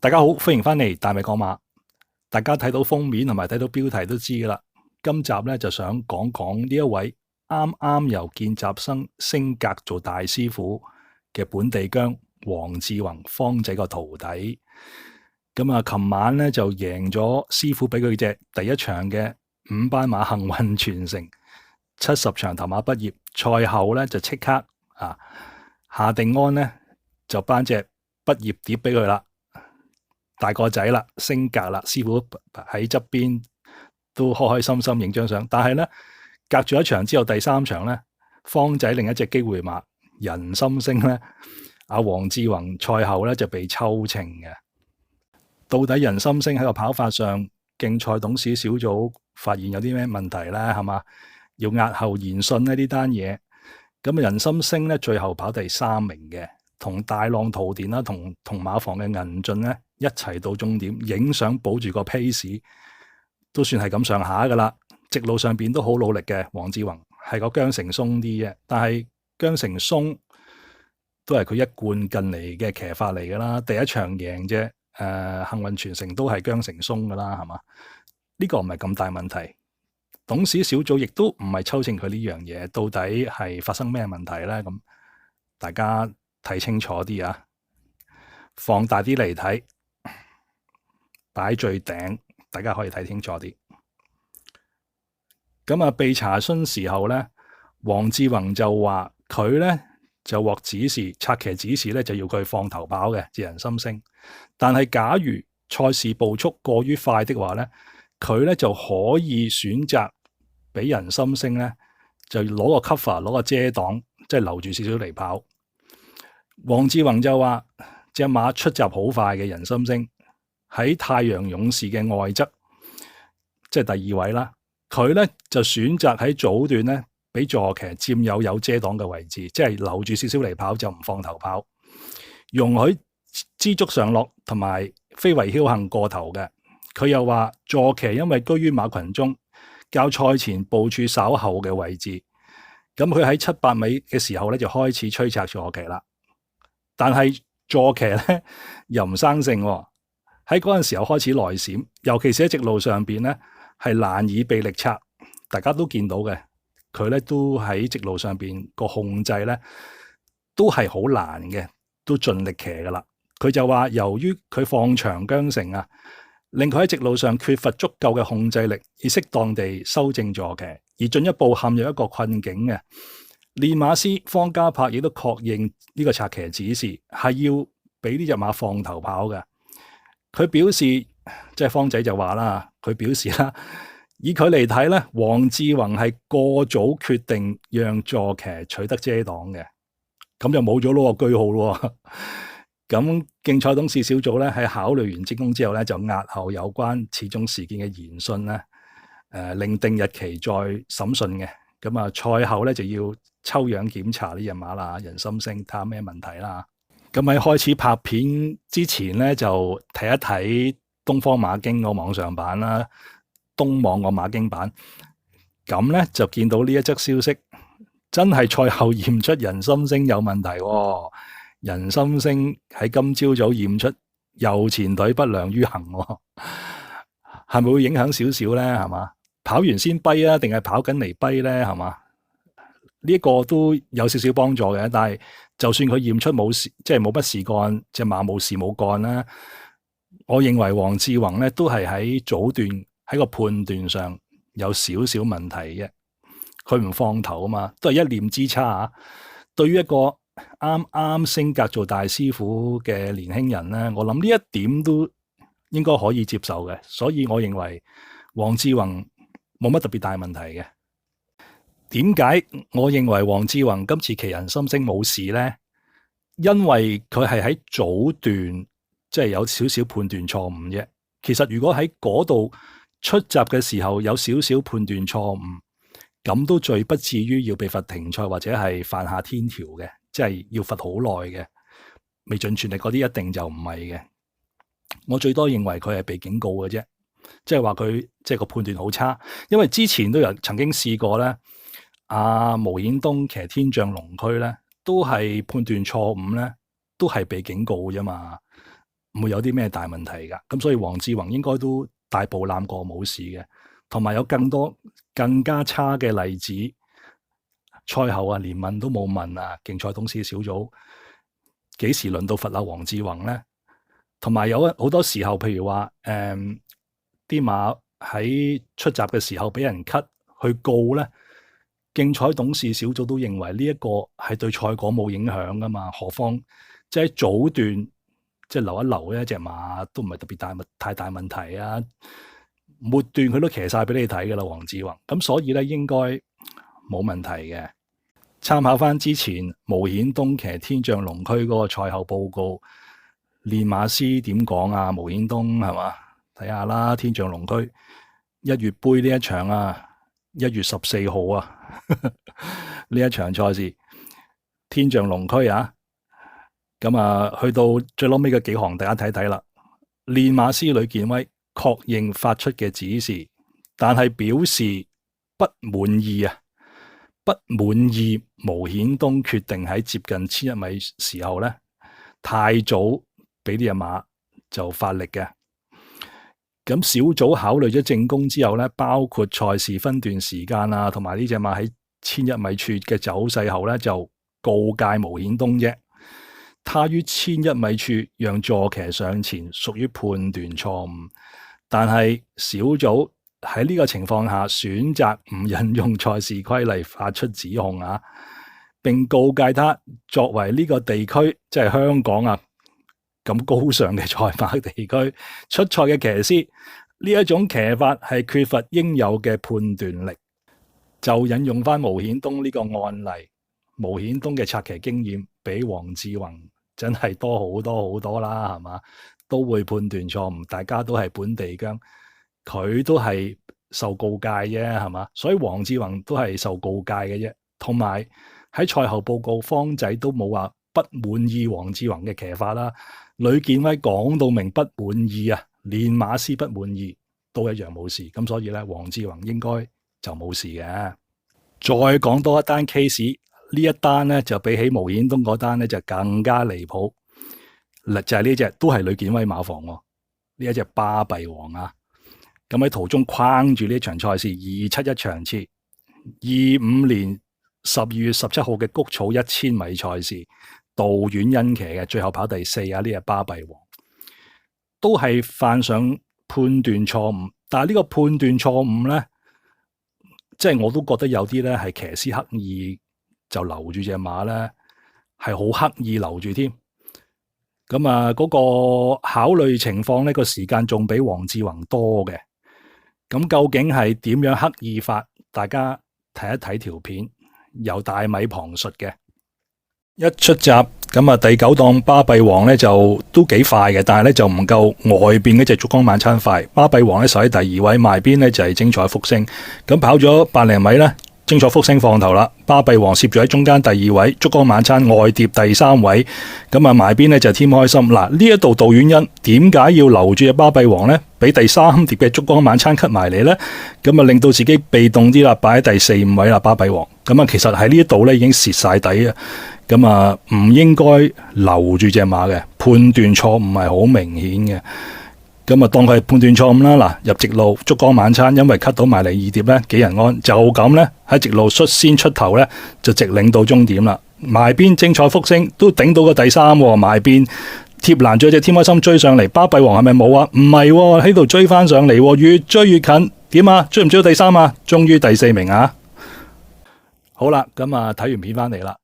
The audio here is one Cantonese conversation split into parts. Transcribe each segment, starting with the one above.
大家好，歡迎翻嚟大米講馬。大家睇到封面同埋睇到標題都知噶啦。今集咧就想講講呢一位啱啱由見習生升格做大師傅嘅本地薑黃志宏方仔個徒弟。咁啊，琴晚咧就贏咗師傅俾佢隻第一場嘅5班馬幸運傳承70場頭馬畢業。賽後咧就即刻下定安咧就頒隻畢業碟俾佢啦。大個仔啦，升格啦，師傅喺側邊都開開心心影張相。但係咧，隔住一場之後，第3場咧，方仔另一隻機會馬人心星咧，阿黃志宏賽後咧就被抽秤嘅。到底人心星喺個跑法上，競賽董事小組發現有啲咩問題咧？係嘛，要押後研訊咧呢單嘢。咁人心星咧最後跑第3名嘅，同大浪淘電啦，同馬房嘅銀進咧一齊到終點，影相保住個 pace， 都算係咁上下噶啦。直路上邊都好努力嘅，黃志宏係個韁繩鬆啲嘅，但係韁繩鬆都係佢一貫近嚟嘅騎法嚟噶啦。第一場贏啫，幸運傳承都係韁繩鬆噶啦，係嘛？呢個唔係咁大問題。董事小組亦都唔係抽秤佢呢樣嘢，到底係發生咩問題咧？咁大家睇清楚啲啊，放大啲嚟睇，擺最頂，大家可以睇清楚啲。咁啊，被查詢時候咧，黃志宏就話佢咧就獲指示，策騎指示咧就要佢放頭跑嘅，自人心星。但係假如賽事步速過於快的話咧，佢咧就可以選擇俾人心星咧，就攞個 cover， 攞個遮擋，即係留住少少嚟跑。黃志宏就話隻馬出閘好快嘅人心星喺太陽勇士嘅外側，即係第2位啦。佢咧就選擇喺早段咧俾坐騎佔有遮擋嘅位置，即係留住少少嚟跑，就唔放頭跑，容許知足常樂同埋非為僥倖過頭嘅。佢又話坐騎因為居於馬群中，較賽前部署稍後嘅位置，咁佢喺7-8米嘅時候咧就開始催策坐騎啦。但係坐騎咧又唔生性喎，喺嗰陣時候開始內閃，尤其是喺直路上邊咧係難以被力策。大家都見到嘅，佢咧都喺直路上邊個控制咧都係好難嘅，都盡力騎噶啦。佢就話由於佢放長韁繩啊，令佢喺直路上缺乏足夠嘅控制力，而適當地修正坐騎，而進一步陷入一個困境嘅。練馬師方嘉柏亦都確認呢個策騎指示係要俾呢隻馬放頭跑嘅。佢表示，即係方仔就話啦，佢表示啦，以佢嚟睇咧，黃志宏係過早決定讓坐騎取得遮擋嘅，咁就冇咗嗰個句號咯。咁競賽董事小組咧喺考慮完證供之後咧，就押後有關此種事件嘅研訊咧，另定日期再審訊嘅。咁啊，賽後咧就要抽樣檢查呢隻馬啦，人心星睇下咩問題啦。咁喺開始拍片之前咧，就睇一睇東方馬經個網上版啦，東網個馬經版。咁咧就見到呢一則消息，真係賽後驗出人心星有問題喎。人心星喺今朝早驗出右前腿不良於行喎，係咪會影響少少咧？係嘛？跑完先跛啊，定係跑緊嚟跛咧？係嘛？呢一個都有少少幫助嘅，但係就算佢驗出冇事，即係冇乜事幹，隻馬冇事冇幹啦。我認為黃志宏咧都係喺早段喺個判斷上有少少問題嘅。佢唔放頭啊嘛，都係一念之差啊。對於一個啱啱升格做大師傅嘅年輕人咧，我諗呢一點都應該可以接受嘅。所以我認為黃志宏冇乜特別大問題嘅。點解我認為黃志宏今次騎人心星冇事呢？因為佢係喺早段即係有少少判斷錯誤啫。其實如果喺嗰度出閘嘅時候有少少判斷錯誤，咁都罪不至於要被罰停賽或者係犯下天條嘅，即係要罰好耐嘅。未盡全力嗰啲一定就唔係嘅。我最多認為佢係被警告嘅啫，即係話佢即係個判斷好差。因為之前都有曾經試過咧。毛顯東騎天象龍區咧，都係判斷錯誤咧，都係被警告啫嘛。唔會有啲咩大問題噶。咁所以黃志宏應該都大步攬過冇事嘅。同埋有更加差嘅例子，賽後啊連問都冇問啊，競賽董事小組幾時輪到罰黃志宏咧？同埋有好多時候，譬如話啲馬喺出閘嘅時候俾人 cut 去告咧，競賽董事小組都認為呢一個係對賽果冇影響噶嘛，何況即係早段即係留一留一隻馬都唔係特別太大問題啊，末段佢都騎晒俾你睇噶啦，黃志宏，咁所以咧應該冇問題嘅。參考翻之前毛顯東騎天象龍駒嗰個賽後報告，練馬師點講啊？毛顯東係嘛？睇下啦，天象龍駒1月杯呢一場啊，1月14號啊，呢一場賽事天象龍駒啊，咁啊去到最撈尾嘅幾行，大家睇睇啦。練馬師呂健威確認發出嘅指示，但係表示不滿意啊，不滿意毛顯東決定喺接近1100米時候咧太早俾呢隻馬就發力嘅。咁小組考慮咗證供之後咧，包括賽事分段時間啊，同埋呢隻馬喺1100米處嘅走勢後咧，就告誡毛顯東啫。他於1100米處讓坐騎上前，屬於判斷錯誤。但係小組喺呢個情況下選擇唔引用賽事規例發出指控啊，並告誡他作為呢個地區即係香港啊咁高尚嘅賽馬地區出賽嘅騎師，呢一種騎法係缺乏應有嘅判斷力。就引用翻毛顯東呢個案例，毛顯東嘅策騎經驗比黃志宏真係多好多好多啦，係嘛？都會判斷錯誤，大家都係本地薑，佢都係受告誡啫，係嘛？所以黃志宏都係受告誡嘅啫。同埋喺賽後報告，方仔都冇話不滿意黃志宏嘅騎法啦。呂健威講到明不滿意啊，練馬師不滿意都一樣冇事。咁所以咧，黃志宏應該就冇事嘅。再講多一單 case， 呢一單咧就比起毛顯東嗰單咧就更加離譜。就係呢隻都係呂健威馬房喎，呢一隻巴閉王啊！咁喺途中框住呢場賽事271場次，25年12月17號嘅谷草1000米賽事，杜婉欣騎嘅，最後跑第4啊！呢隻巴閉王都係犯上判斷錯誤，但係呢個判斷錯誤咧，即係我都覺得有啲咧係騎師刻意就留住隻馬咧，係好刻意留住添。咁啊，嗰個考慮情況呢個時間仲比黃志宏多嘅。咁究竟係點樣刻意法？大家睇一睇條片，由大米旁述嘅。一出閘咁啊，第9檔巴閉王呢就都幾快嘅，但係呢就唔夠外邊嗰隻燭光晚餐快。巴閉王呢守喺第2位，埋邊呢就係精彩福星。咁跑咗百零米呢，精彩福星放頭啦，巴閉王攝住喺中間第2位，燭光晚餐外碟第3位，咁啊埋邊呢就添開心。嗱，呢一度杜婉欣點解要留住隻巴閉王呢？俾第3碟嘅燭光晚餐 cut 埋嚟呢？咁啊令到自己被動啲啦，擺喺第4、5位啦，巴閉王。咁啊其實喺呢一度呢已經蝕晒底啊，咁啊唔應該留住隻馬嘅，判斷錯誤係好明顯嘅。咁啊，當佢係判斷錯誤啦。嗱，入直路燭光晚餐，因為 cut 到埋嚟2碟咧，幾人安就咁咧喺直路率先出頭咧，就直領到終點啦。埋邊精彩福星都頂到個第3，埋邊貼欄咗隻天開心追上嚟，巴閉王係咪冇啊？唔係喺度追翻上嚟，越追越近，點啊？追唔追到第3啊？終於第4名啊！好啦，咁啊睇完片翻嚟啦，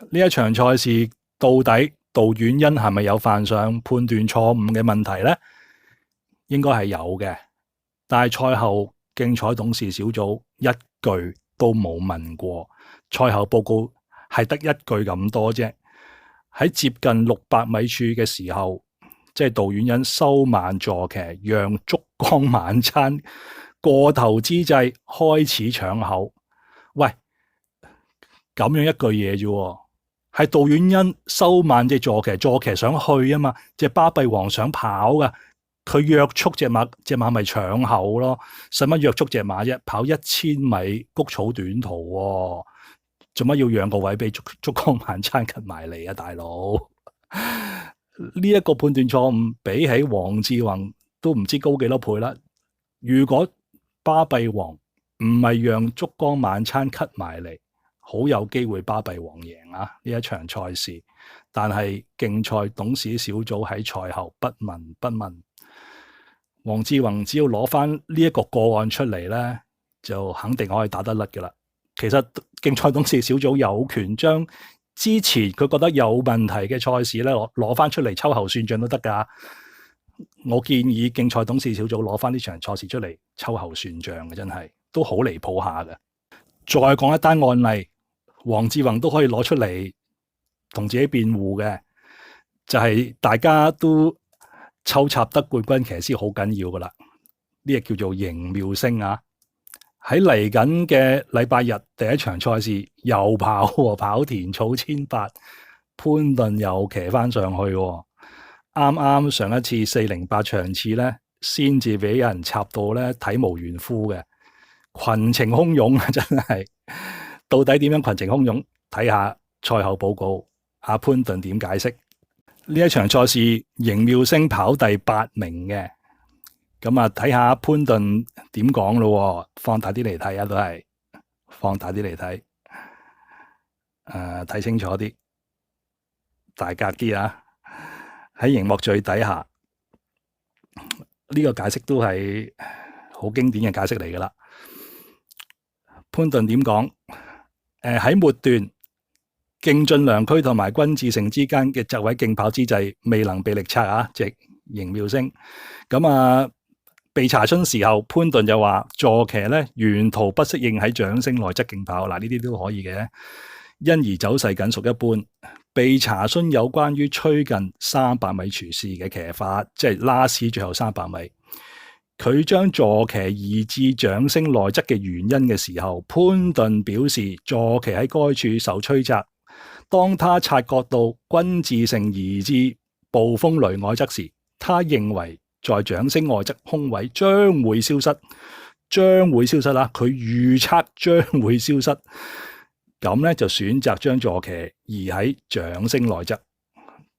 呢一場賽事到底杜婉欣係咪有犯上判斷錯誤嘅問題咧？應該係有嘅，但係賽後競彩董事小組一句都冇問過，賽後報告係得一句咁多啫。喺接近600米處嘅時候，即係杜婉欣收慢坐騎，讓燭光晚餐過頭之際開始搶口。喂，咁樣一句嘢啫，係杜婉欣收慢隻坐騎，坐騎想去啊嘛，隻巴閉王想跑噶。佢約束隻馬，隻馬咪搶口咯。使乜約束隻馬啫？跑1000米谷草短途，做乜要讓個位俾燭光晚餐 cut 埋嚟啊？大佬，呢一個判斷錯誤比起黃志宏都唔知高幾多倍啦。如果巴閉王唔係讓燭光晚餐 cut 埋嚟，好有機會巴閉王贏啊呢一場賽事。但係競賽董事小組喺賽後不聞不問，黃志宏只要攞翻呢一個個案出嚟咧，就肯定可以打得甩噶啦。其實競賽董事小組有權將之前佢覺得有問題嘅賽事咧攞翻出嚟秋後算賬都得噶。我建議競賽董事小組攞翻呢場賽事出嚟秋後算賬嘅，真係都好離譜下嘅。再講一單案例，黃志宏都可以攞出嚟同自己辯護嘅，就係大家都抽插得冠軍騎師好緊要噶啦，呢個叫做邢妙星啊。喺嚟緊嘅禮拜日第一場賽事又跑田草1800，潘頓又騎翻上去。啱啱上一次408場次咧，先至俾人插到咧體無完膚嘅，群情洶湧啊！真係，到底點樣群情洶湧？睇下賽後報告，阿潘頓點解釋呢一場賽事？邢妙星跑第8名嘅。咁啊，睇下潘頓點講咯，放大啲嚟睇啊，都係放大啲嚟睇，睇清楚啲，大格啲啊！喺熒幕最底下，呢個解釋都係好經典嘅解釋嚟噶啦。潘頓點講？喺末段，勁進良區同埋君志成之間嘅側位競跑之際，未能被力策啊！即邢妙星咁啊。被查詢時候，潘頓就話坐騎咧沿途不適應喺掌聲內側競跑，嗱呢啲都可以嘅，因而走勢僅屬一般。被查詢有關於趨近300米廚士嘅騎法，即係拉屎最後300米，佢將坐騎移至掌聲內側嘅原因嘅時候，潘頓表示坐騎喺該處受催策。當他察覺到君志成移至暴風雷外側時，他認為在掌聲外側空位將會消失，啦！佢預測將會消失，咁咧就選擇將坐騎移喺掌聲內側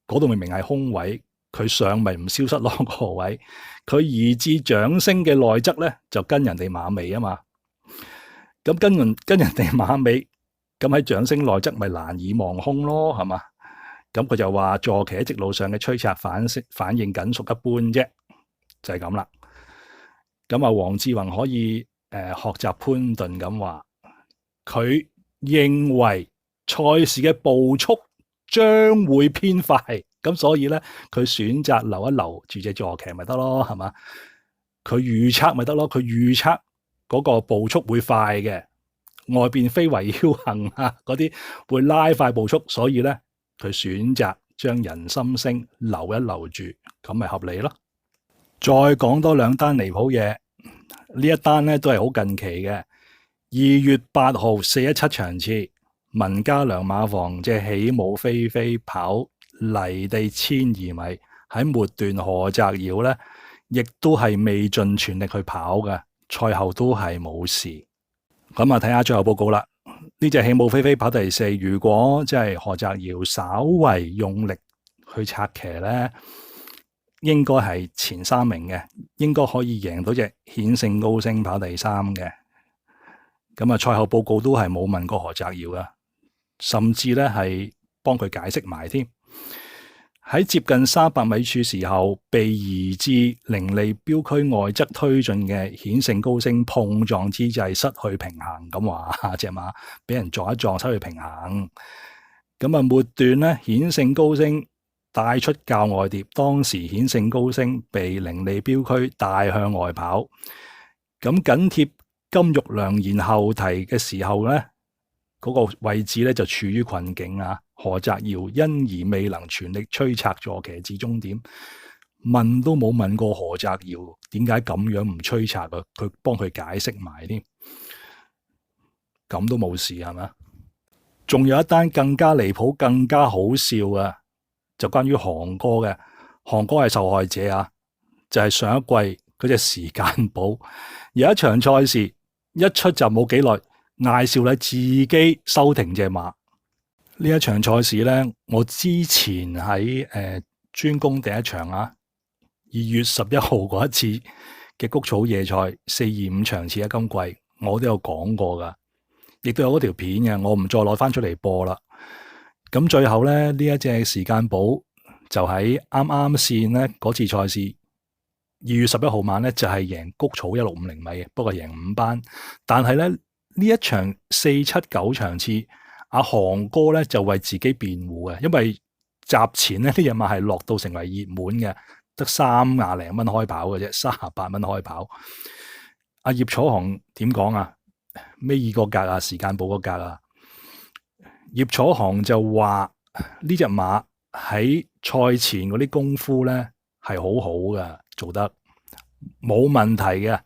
嗰度，明明係空位，佢上咪唔消失咯個位，佢移至掌聲嘅內側咧就跟人哋馬尾啊嘛，咁跟人哋馬尾，咁喺掌聲內側咪難以望空咯，係嘛？咁佢就話坐騎喺直路上嘅催策反應僅屬一般啫。就係咁啦，咁啊，黃志宏可以學習潘頓咁話，佢認為賽事嘅步速將會偏快，咁所以咧佢選擇留一留住隻坐騎咪得咯，係嘛？佢預測咪得咯，佢預測嗰個步速會快嘅，外邊非圍僥倖啊嗰啲會拉快步速，所以咧佢選擇將人心星留一留住，咁咪合理咯。再講多2單離譜嘢，呢一單咧都係好近期嘅。2月8號417場次，文家良馬房即係起舞飛飛跑泥地1200米，喺末段何澤堯咧，亦都係未盡全力去跑嘅，賽後都係冇事。咁啊，睇下最後報告啦。呢隻起舞飛飛跑第4，如果即係何澤堯稍為用力去策騎咧，應該係前3名嘅，應該可以贏到隻顯勝高升跑第3嘅。咁啊，賽後報告都係冇問過何澤堯噶，甚至咧係幫佢解釋埋添。喺接近300米處時候，被移至凌利標區外側推進嘅顯勝高升碰撞之際失去平衡，咁話隻馬俾人撞一撞失去平衡。咁啊，末段咧顯勝高升帶出較外碟，當時顯勝高升被凌利標區帶向外跑，咁緊貼金玉良言後蹄嘅時候咧，嗰個位置咧就處於困境啊！何澤堯因而未能全力催策坐騎至終點，問都冇問過何澤堯點解咁樣唔催策啊？佢幫佢解釋埋添，咁都冇事係咪？仲有一單更加離譜、更加好笑啊！就關於韓哥嘅，韓哥係受害者啊！就係上一季嗰隻時間寶，有一場賽事一出就冇幾耐，艾少禮自己收停隻馬。呢一場賽事咧，我之前喺專攻第一場啊，2月11號嗰一次嘅谷草野賽425場次喺今季，我都有講過噶，亦都有嗰條片嘅，我唔再攞翻出嚟播啦。咁最後咧，呢一隻時間寶就喺啱啱線咧嗰次賽事2月11號晚咧就係贏谷草1650米嘅，不過贏5班。但係咧呢一場479場次，阿航哥咧就為自己辯護嘅，因為集前咧呢隻馬係落到成為熱門嘅，得30零蚊開跑嘅啫，38蚊開跑。阿葉楚航點講啊？尾二個格啊，時間寶個格啊？葉楚航就話呢隻馬喺賽前嗰啲功夫咧係好好嘅，做得冇問題嘅，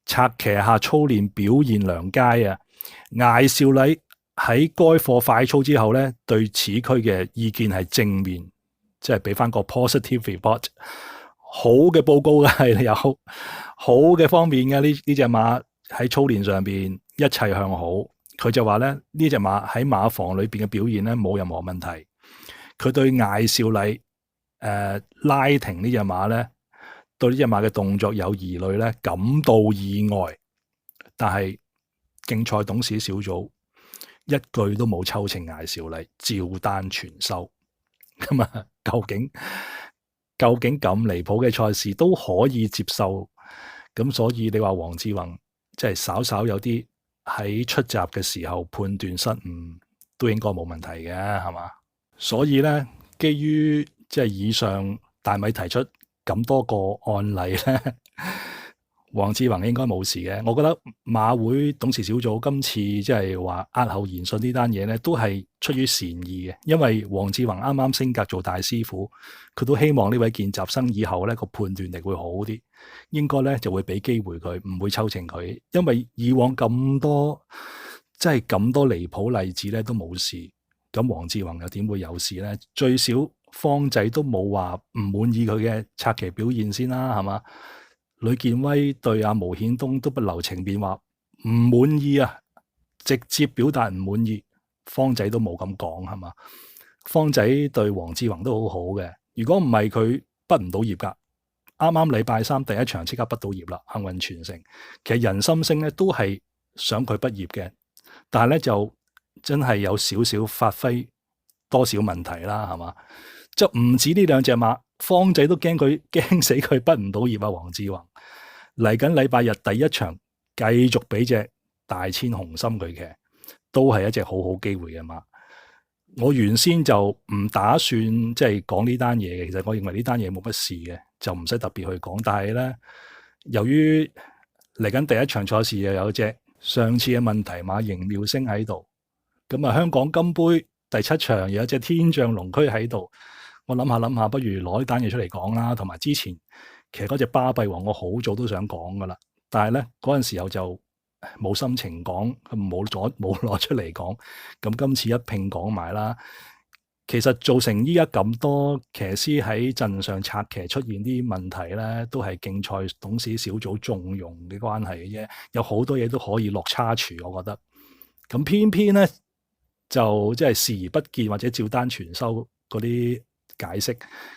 策騎下操練表現良佳啊！艾少禮喺該課快操之後咧，對此區嘅意見係正面，即係俾翻個 positive report， 好嘅報告嘅係有好嘅方面嘅，呢隻馬喺操練上邊一切向好。佢就話咧呢隻馬喺馬房裏邊嘅表現咧冇任何問題。佢對艾少禮拉停呢隻馬咧，對呢隻馬嘅動作有疑慮咧，感到意外。但係競賽董事小組一句都冇抽秤艾少禮，照單全收。咁啊，究竟咁離譜嘅賽事都可以接受？咁所以你話黃志宏即係稍稍有啲喺出閘嘅時候判斷失誤，都應該冇問題嘅，係嘛？所以咧，基於即係以上大米提出咁多個案例咧，黃志宏應該冇事嘅。我覺得馬會董事小組今次即係話押後研訊呢單嘢咧，都係出於善意嘅，因為黃志宏啱啱升格做大師傅，佢都希望呢位見習生以後咧個判斷力會好啲，應該咧就會俾機會佢，唔會抽秤佢，因為以往咁多即係咁多離譜例子咧都冇事，咁黃志宏又點會有事咧？最少方仔都冇話唔滿意佢嘅策騎表現先啦，係嘛？呂健威對阿毛顯東都不留情面話唔滿意啊，直接表達唔滿意。方仔都冇咁講，係嘛？方仔對黃志宏都好好嘅，如果唔係佢畢唔到業噶，啱啱禮拜三第一場即刻畢到業啦，幸運傳承。其實人心聲咧都係想佢畢業嘅，但係咧就真係有少少發揮多少問題啦，係嘛？就唔止呢兩隻馬，方仔都驚死佢畢唔到業啊！黃志宏嚟緊禮拜日第一場繼續俾隻大千紅心佢嘅，都係一隻好好機會嘅馬。我原先就唔打算即係講呢單嘢嘅，其實我認為呢單嘢冇乜事嘅，就唔使特別去講。但係咧，由於嚟緊第一場賽事又有隻上次嘅問題馬盈妙星喺度，咁啊香港金杯第7場又有隻天象龍駒喺度。我諗下，不如攞呢單嘢出嚟講啦。同埋之前其實嗰隻巴閉王，我好早都想講噶啦，但係咧嗰陣時候就冇心情講，冇攞出嚟講。咁今次一併講埋啦。其實造成依家咁多騎師喺陣上策騎出現啲問題咧，都係競賽董事小組縱容嘅關係嘅啫。有好多嘢都可以落差池，我覺得。咁偏偏咧就即係視而不見或者照單全收嗰啲解釋，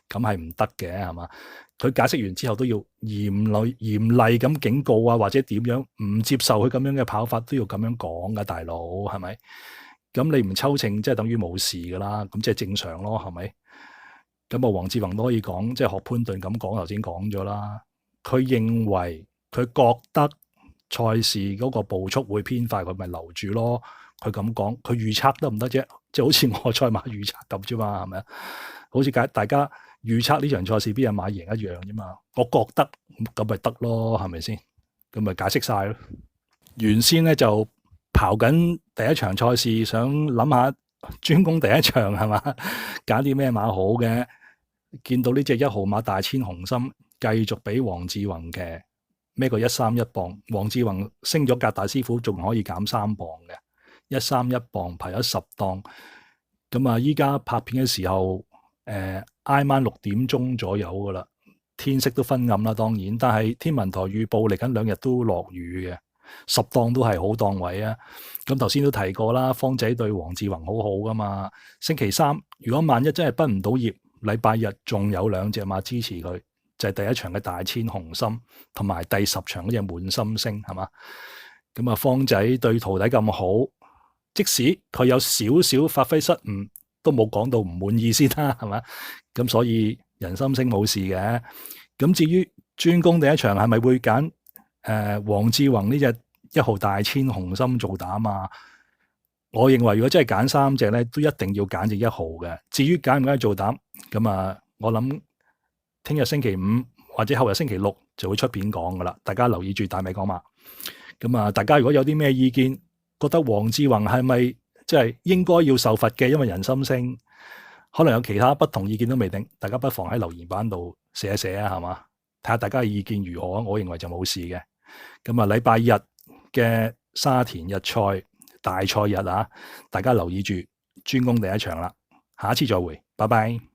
咁係唔得嘅，係嘛？佢解釋完之後都要嚴厲咁警告啊，或者點樣唔接受佢咁樣嘅跑法都要咁樣講噶，大佬係咪？咁你唔抽秤，即係等於冇事噶啦，咁即係正常咯，係咪？咁啊，黃志宏都可以講，即係學潘頓咁講，頭先講咗啦。佢認為佢覺得賽事嗰個步速會偏快，佢咪留住咯。佢咁講，佢預測得唔得啫？即係好似我賽馬預測咁啫嘛，係咪啊？好似大家預測呢場賽事邊隻馬贏一樣啫嘛。我覺得咁咪得咯，係咪先？咁咪解釋晒咯。原先咧就刨緊第一場賽事，想諗下專攻第一場係嘛，揀啲咩馬好嘅。見到呢隻1號馬大千紅心繼續俾黃志宏嘅孭個131磅，黃志宏升咗格大師傅，仲可以減3磅嘅131磅排咗10檔。咁啊，依家拍片嘅時候，挨晚6點鐘左右噶啦，天色都昏暗啦，當然，但係天文台預報嚟緊2日都落雨嘅，10檔都係好檔位啊。咁頭先都提過啦，方仔對黃志宏好好噶嘛。星期三如果萬一真係畢唔到業，禮拜日仲有2隻馬支持佢，就係第一場嘅大千紅心，同埋第10場嗰隻滿心星，係嘛？咁啊，方仔對徒弟咁好，即使佢有少少發揮失誤，都冇講到唔滿意先啦，係嘛？咁所以人心星冇事嘅。咁至於專攻第一場係咪會揀黃志宏呢隻1號大千紅心做膽啊？我認為如果真係揀3隻咧，都一定要揀隻1號嘅。至於揀唔揀做膽，咁啊，我諗聽日星期5或者後日星期6就會出片講噶啦。大家留意住大尾講馬。咁啊，大家如果有啲咩意見，覺得黃志宏係咪即係應該要受罰嘅？因為人心星，可能有其他不同意見都未定。大家不妨喺留言板度寫一寫啊，係嘛？睇下大家嘅意見如何。我認為就冇事嘅。咁啊，禮拜日嘅沙田日賽大賽日啊，大家留意住專攻第一場啦。下一次再會，拜拜。